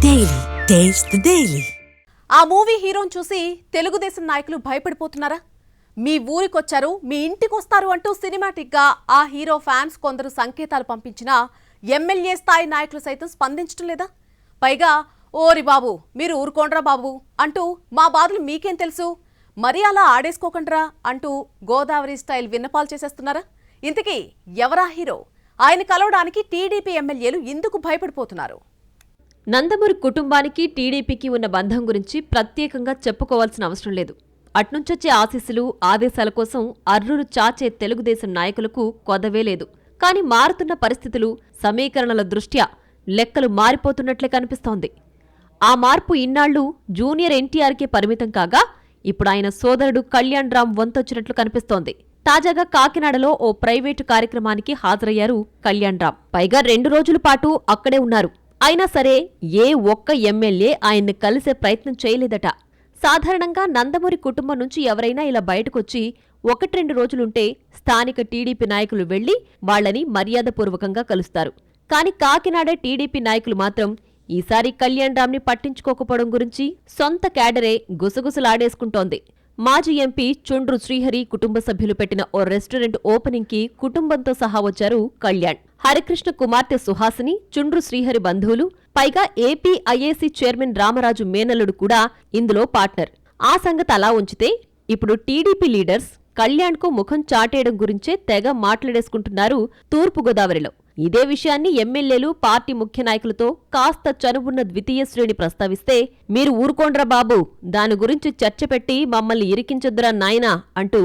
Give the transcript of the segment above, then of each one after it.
Daily taste the daily. ఆ movie హీరోని చూసి తెలుగుదేశం నాయకులు భయపడిపోతున్నారా? మీ ఊరికొచ్చారు, మీ ఇంటికొస్తారు అంటూ సినిమాటిక్ గా ఆ హీరో ఫ్యాన్స్ కొందరు సంకేతాలు పంపించినా ఎమ్మెల్యే స్థాయి నాయకులు సైతం స్పందించడం లేదా? పైగా ఓరి బాబు మీరు ఊరుకోండ్రా బాబు అంటూ మా బాధలు మీకేం తెలుసు, మరీ అలా ఆడేసుకోకండ్రా అంటూ గోదావరి స్టైల్ విన్నపాలు చేసేస్తున్నారా? ఇంతకీ ఎవరా హీరో? ఆయన కలవడానికి టీడీపీ ఎమ్మెల్యేలు ఎందుకు భయపడిపోతున్నారు? నందమూరి కుటుంబానికి టీడీపీకి ఉన్న బంధం గురించి ప్రత్యేకంగా చెప్పుకోవాల్సిన అవసరం లేదు. అట్నుంచొచ్చే ఆశీస్సులు, ఆదేశాల కోసం అర్రులు చాచే తెలుగుదేశం నాయకులకు కొదవే లేదు. కానీ మారుతున్న పరిస్థితులు, సమీకరణల దృష్ట్యా లెక్కలు మారిపోతున్నట్లే కనిపిస్తోంది. ఆ మార్పు ఇన్నాళ్లు జూనియర్ ఎన్టీఆర్కే పరిమితం కాగా ఇప్పుడు ఆయన సోదరుడు కళ్యాణ్ రామ్ వంతొచ్చినట్లు కనిపిస్తోంది. తాజాగా కాకినాడలో ఓ ప్రైవేటు కార్యక్రమానికి హాజరయ్యారు కళ్యాణ్ రామ్. పైగా 2 రోజుల పాటు అక్కడే ఉన్నారు. అయినా సరే ఏ ఒక్క ఎమ్మెల్యే ఆయన్ని కలిసే ప్రయత్నం చేయలేదట. సాధారణంగా నందమూరి కుటుంబం నుంచి ఎవరైనా ఇలా బయటకొచ్చి 1-2 రోజులుంటే స్థానిక టీడీపీ నాయకులు వెళ్లి వాళ్లని మర్యాదపూర్వకంగా కలుస్తారు. కాని కాకినాడ టీడీపీ నాయకులు మాత్రం ఈసారి కళ్యాణ్ రామ్ని పట్టించుకోకపోవడం గురించి సొంత క్యాడరే గుసగుసలాడేసుకుంటోంది. మాజీ ఎంపీ చుండ్రు శ్రీహరి కుటుంబ సభ్యులు పెట్టిన ఓ రెస్టారెంట్ ఓపెనింగ్ కి కుటుంబంతో సహా వచ్చారు కళ్యాణ్. హరికృష్ణ కుమార్తె సుహాసిని, చుండ్రు శ్రీహరి బంధువులు, పైగా ఏపీ ఐఏసీ చైర్మన్ రామరాజు మేనల్లుడు కూడా ఇందులో పార్ట్నర్. ఆ సంగతి అలా ఉంచితే ఇప్పుడు టీడీపీ లీడర్స్ కళ్యాణ్కు ముఖం చాటేయడం గురించే తెగ మాట్లాడేసుకుంటున్నారు తూర్పుగోదావరిలో. ఇదే విషయాన్ని ఎమ్మెల్యేలు, పార్టీ ముఖ్య నాయకులతో కాస్త చనువున్న ద్వితీయ శ్రేణి ప్రస్తావిస్తే మీరు ఊరుకోండ్రా బాబు, దాని గురించి చర్చ పెట్టి మమ్మల్ని ఇరికించొద్దురా నాయనా అంటూ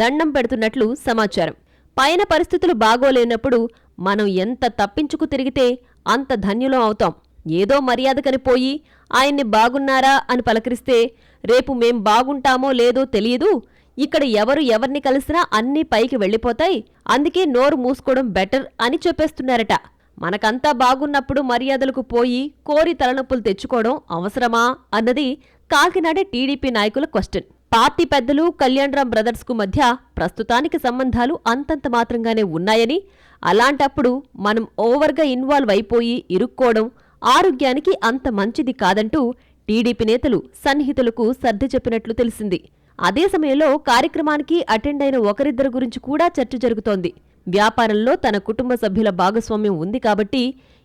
దండం పెడుతున్నట్లు సమాచారం. పైన పరిస్థితులు బాగోలేనప్పుడు మనం ఎంత తప్పించుకు తిరిగితే అంత ధన్యులం అవుతాం. ఏదో మర్యాదకని పోయి ఆయన్ని బాగున్నారా అని పలకరిస్తే రేపు మేం బాగుంటామో లేదో తెలియదు, ఇక్కడ ఎవరు ఎవరిని కలిసినా అన్నీ పైకి వెళ్లిపోతాయి, అందుకే నోరు మూసుకోవడం బెటర్ అని చెప్పేస్తున్నారట. మనకంతా బాగున్నప్పుడు మర్యాదలకు పోయి కోరి తలనొప్పులు తెచ్చుకోవడం అవసరమా అన్నది కాకినాడ టీడీపీ నాయకుల క్వశ్చన్. పార్టీ పెద్దలు, కళ్యాణ్ రామ్ బ్రదర్స్ కు మధ్య ప్రస్తుతానికి సంబంధాలు అంతంత మాత్రంగానే ఉన్నాయని, అలాంటప్పుడు మనం ఓవర్గా ఇన్వాల్వ్ అయిపోయి ఇరుక్కోవడం ఆరోగ్యానికి అంత మంచిది కాదంటూ టీడీపీ నేతలు సన్నిహితులకు సర్ది చెప్పినట్లు తెలిసింది. అదే సమయంలో కార్యక్రమానికి అటెండ్ అయిన ఒకరిద్దరు గురించి కూడా చర్చ జరుగుతోంది. వ్యాపారంలో తన కుటుంబ సభ్యుల భాగస్వామ్యం ఉంది కాబట్టి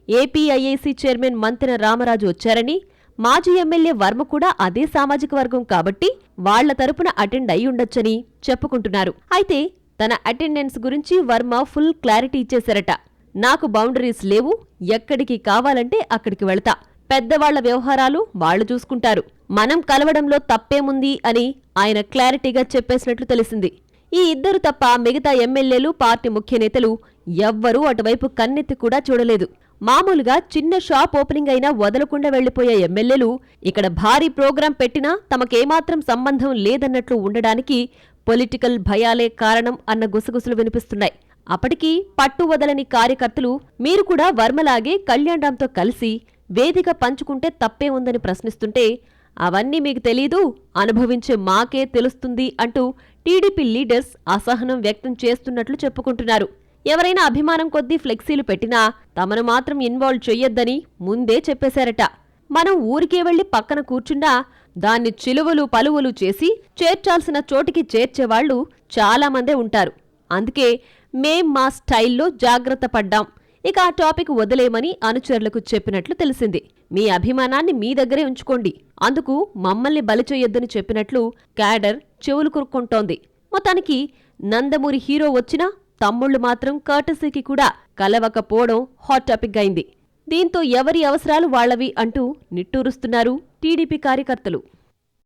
ఏపీఐఏసీ చైర్మన్ మంతెన రామరాజు వచ్చారని, మాజీ ఎమ్మెల్యే వర్మ కూడా అదే సామాజిక వర్గం కాబట్టి వాళ్ల తరపున అటెండ్ అయి ఉండొచ్చని చెప్పుకుంటున్నారు. అయితే తన అటెండెన్స్ గురించి వర్మ ఫుల్ క్లారిటీ ఇచ్చేశారట. నాకు బౌండరీస్ లేవు, ఎక్కడికి కావాలంటే అక్కడికి వెళతా, పెద్దవాళ్ల వ్యవహారాలు వాళ్లు చూసుకుంటారు, మనం కలవడంలో తప్పేముంది అని ఆయన క్లారిటీగా చెప్పేసినట్లు తెలిసింది. ఈ ఇద్దరు తప్ప మిగతా ఎమ్మెల్యేలు, పార్టీ ముఖ్య నేతలు ఎవ్వరూ అటువైపు కన్నెత్తి కూడా చూడలేదు. మామూలుగా చిన్న షాప్ ఓపెనింగ్ అయినా వదలకుండా వెళ్లిపోయే ఎమ్మెల్యేలు ఇక్కడ భారీ ప్రోగ్రాం పెట్టినా తమకేమాత్రం సంబంధం లేదన్నట్లు ఉండడానికి పొలిటికల్ భయాలే కారణం అన్న గుసగుసలు వినిపిస్తున్నాయి. అప్పటికీ పట్టు వదలని కార్యకర్తలు మీరు కూడా వర్మలాగే కళ్యాణ్ రామ్తో కలిసి వేదిక పంచుకుంటే తప్పే ఉందని ప్రశ్నిస్తుంటే అవన్నీ మీకు తెలీదు, అనుభవించే మాకే తెలుస్తుంది అంటూ టీడీపీ లీడర్స్ అసహనం వ్యక్తం చేస్తున్నట్లు చెప్పుకుంటున్నారు. ఎవరైనా అభిమానం కొద్దీ ఫ్లెక్సీలు పెట్టినా తమను మాత్రం ఇన్వాల్వ్ చెయ్యొద్దని ముందే చెప్పేశారట. మనం ఊరికే వెళ్లి పక్కన కూర్చున్నా దాన్ని చిలువలు పలువులు చేసి చేర్చాల్సిన చోటికి చేర్చేవాళ్లు చాలామందే ఉంటారు. అందుకే మేం మా స్టైల్లో జాగ్రత్త పడ్డాం, ఇక ఆ టాపిక్ వదిలేమని అనుచరులకు చెప్పినట్లు తెలిసింది. మీ అభిమానాన్ని మీ దగ్గరే ఉంచుకోండి, అందుకు మమ్మల్ని బలిచేయొద్దని చెప్పినట్లు క్యాడర్ చెవులు కురుక్కుంటోంది. మొత్తానికి నందమూరి హీరో వచ్చినా తమ్ముళ్లు మాత్రం కర్టసీకి కూడా కలవకపోవడం హాట్ టాపిక్ అయింది. దీంతో ఎవరి అవసరాలు వాళ్లవి అంటూ నిట్టూరుస్తున్నారు టీడీపీ కార్యకర్తలు.